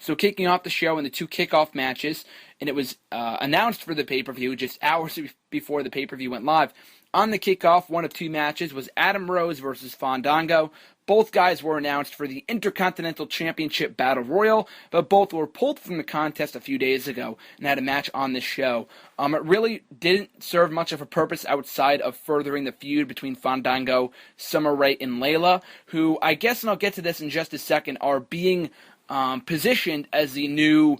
So kicking off the show in the 2 kickoff matches, and it was announced for the pay-per-view just hours before the pay-per-view went live. On the kickoff, one of 2 matches was Adam Rose versus Fandango. Both guys were announced for the Intercontinental Championship Battle Royal, but both were pulled from the contest a few days ago and had a match on this show. It really didn't serve much of a purpose outside of furthering the feud between Fandango, Summer Rae, and Layla, who I guess, and I'll get to this in just a second, are being positioned as the new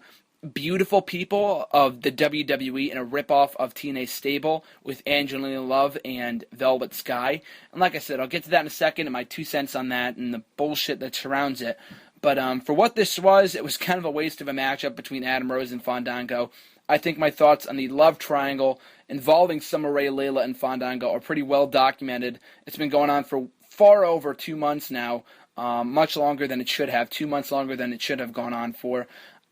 beautiful people of the WWE in a ripoff of TNA's stable with Angelina Love and Velvet Sky. And like I said, I'll get to that in a second and my 2 cents on that and the bullshit that surrounds it. But for what this was, it was kind of a waste of a matchup between Adam Rose and Fandango. I think my thoughts on the love triangle involving Summer Rae, Layla, and Fandango are pretty well documented. It's been going on for far over 2 months now, much longer than it should have, 2 months longer than it should have gone on for.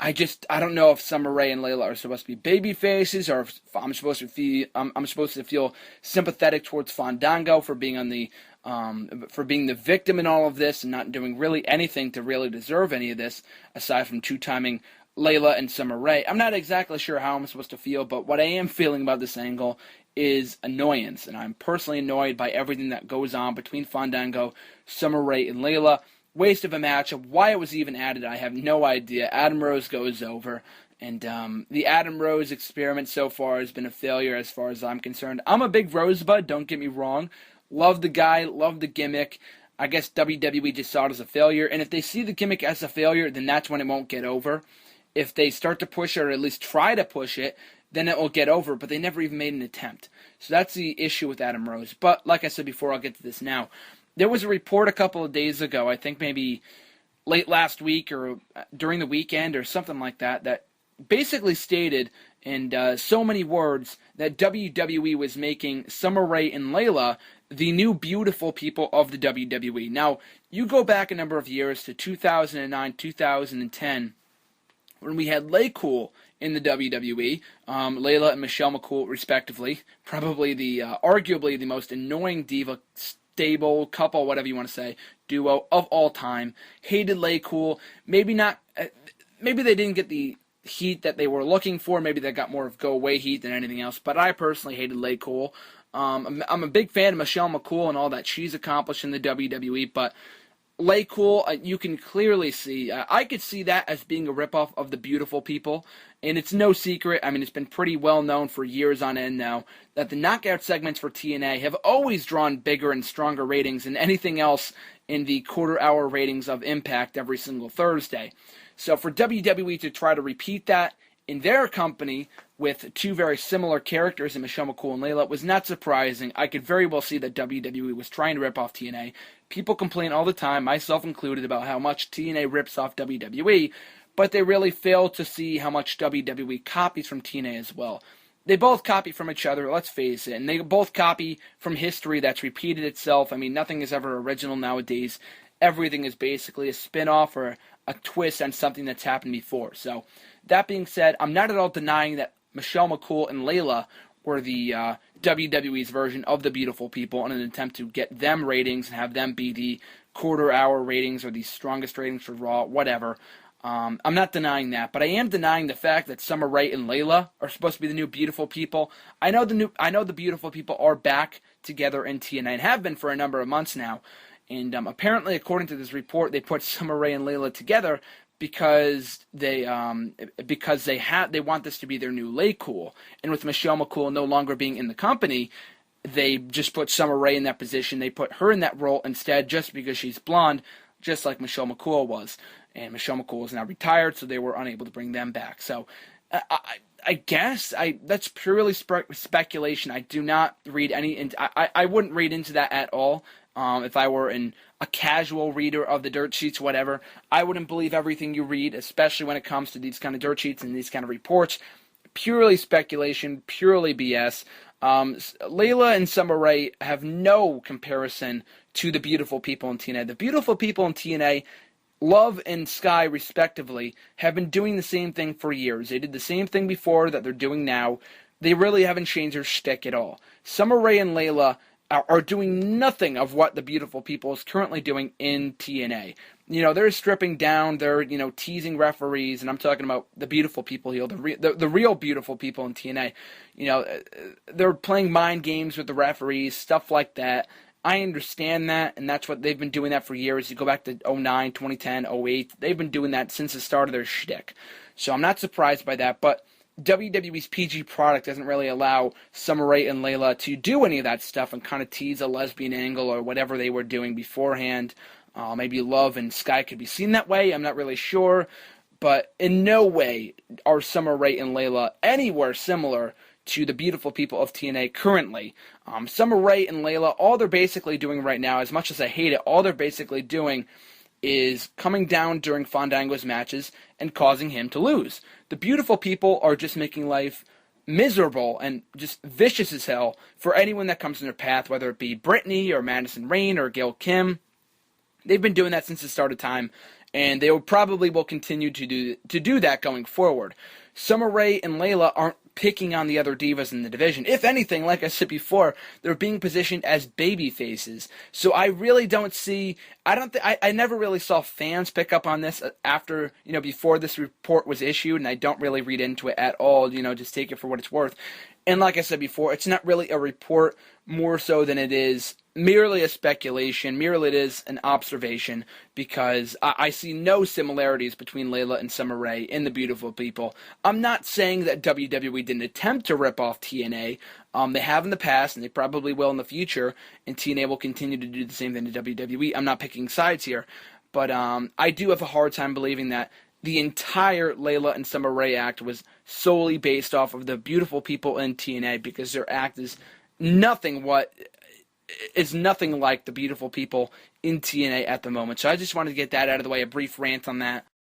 I don't know if Summer Rae and Layla are supposed to be baby faces, or if I'm supposed to feel sympathetic towards Fandango for being for being the victim in all of this and not doing really anything to really deserve any of this, aside from 2-timing Layla and Summer Rae. I'm not exactly sure how I'm supposed to feel, but what I am feeling about this angle is annoyance, and I'm personally annoyed by everything that goes on between Fandango, Summer Rae, and Layla. Waste of a matchup. Why it was even added, I have no idea. Adam Rose goes over, and the Adam Rose experiment so far has been a failure as far as I'm concerned. I'm a big Rosebud, don't get me wrong. Love the guy, love the gimmick. I guess WWE just saw it as a failure, and if they see the gimmick as a failure, then that's when it won't get over. If they start to push it, or at least try to push it, then it will get over, but they never even made an attempt. So that's the issue with Adam Rose. But like I said before, I'll get to this now. There was a report a couple of days ago, I think maybe late last week or during the weekend or something like that, that basically stated in so many words that WWE was making Summer Rae and Layla the new beautiful people of the WWE. Now, you go back a number of years to 2009, 2010, when we had Laycool in the WWE, Layla and Michelle McCool respectively, probably arguably the most annoying diva stable, couple, whatever you want to say, duo of all time. Hated Laycool. Maybe not. Maybe they didn't get the heat that they were looking for. Maybe they got more of go-away heat than anything else. But I personally hated Laycool. I'm a big fan of Michelle McCool and all that she's accomplished in the WWE. But Laycool, you can clearly see. I could see that as being a ripoff of the Beautiful People. And it's no secret, I mean, it's been pretty well known for years on end now, that the knockout segments for TNA have always drawn bigger and stronger ratings than anything else in the quarter-hour ratings of Impact every single Thursday. So for WWE to try to repeat that in their company with 2 very similar characters in Michelle McCool and Layla was not surprising. I could very well see that WWE was trying to rip off TNA. People complain all the time, myself included, about how much TNA rips off WWE, but they really fail to see how much WWE copies from TNA as well. They both copy from each other, let's face it, and they both copy from history that's repeated itself. I mean, nothing is ever original nowadays. Everything is basically a spin-off or a twist on something that's happened before. So, that being said, I'm not at all denying that Michelle McCool and Layla were the WWE's version of the Beautiful People in an attempt to get them ratings and have them be the quarter-hour ratings or the strongest ratings for Raw, whatever. I'm not denying that, but I am denying the fact that Summer Rae and Layla are supposed to be the new Beautiful People. I know the Beautiful People are back together in TNA and have been for a number of months now. And apparently, according to this report, they put Summer Rae and Layla together because they want this to be their new Laycool. And with Michelle McCool no longer being in the company, they just put Summer Rae in that position. They put her in that role instead, just because she's blonde, just like Michelle McCool was. And Michelle McCool is now retired, so they were unable to bring them back. So, I guess that's purely speculation. I do not read any. I wouldn't read into that at all. If I were a casual reader of the dirt sheets, whatever, I wouldn't believe everything you read, especially when it comes to these kind of dirt sheets and these kind of reports. Purely speculation, purely BS. Layla and Summer Rae have no comparison to the Beautiful People in TNA. The Beautiful People in TNA, Love and Sky, respectively, have been doing the same thing for years. They did the same thing before that they're doing now. They really haven't changed their shtick at all. Summer Rae and Layla, are doing nothing of what the beautiful people is currently doing in TNA. They're stripping down, they're, teasing referees, and I'm talking about the beautiful people here, the real beautiful people in TNA. They're playing mind games with the referees, stuff like that. I understand that, and that's what they've been doing that for years. You go back to 09, 2010, 08, they've been doing that since the start of their shtick. So I'm not surprised by that, but WWE's PG product doesn't really allow Summer Rae and Layla to do any of that stuff and kind of tease a lesbian angle or whatever they were doing beforehand. Maybe Love and Sky could be seen that way, I'm not really sure. But in no way are Summer Rae and Layla anywhere similar to the beautiful people of TNA currently. Summer Rae and Layla, all they're basically doing right now, as much as I hate it, all they're basically doing is coming down during Fandango's matches and causing him to lose. The beautiful people are just making life miserable and just vicious as hell for anyone that comes in their path, whether it be Brittany or Madison Rayne or Gail Kim. They've been doing that since the start of time, and they probably will continue to do that going forward. Summer Rae and Layla aren't picking on the other divas in the division. If anything, like I said before, they're being positioned as baby faces. So I really don't see, I never really saw fans pick up on this after, before this report was issued, and I don't really read into it at all, just take it for what it's worth. And like I said before, it's not really a report more so than it is merely a speculation, merely it is an observation, because I see no similarities between Layla and Summer Rae in the beautiful people. I'm not saying that WWE didn't attempt to rip off TNA. They have in the past, and they probably will in the future, and TNA will continue to do the same thing to WWE. I'm not picking sides here, but I do have a hard time believing that the entire Layla and Summer Rae act was solely based off of the beautiful people in TNA, because their act is nothing like the beautiful people in TNA at the moment. So I just wanted to get that out of the way, a brief rant on that.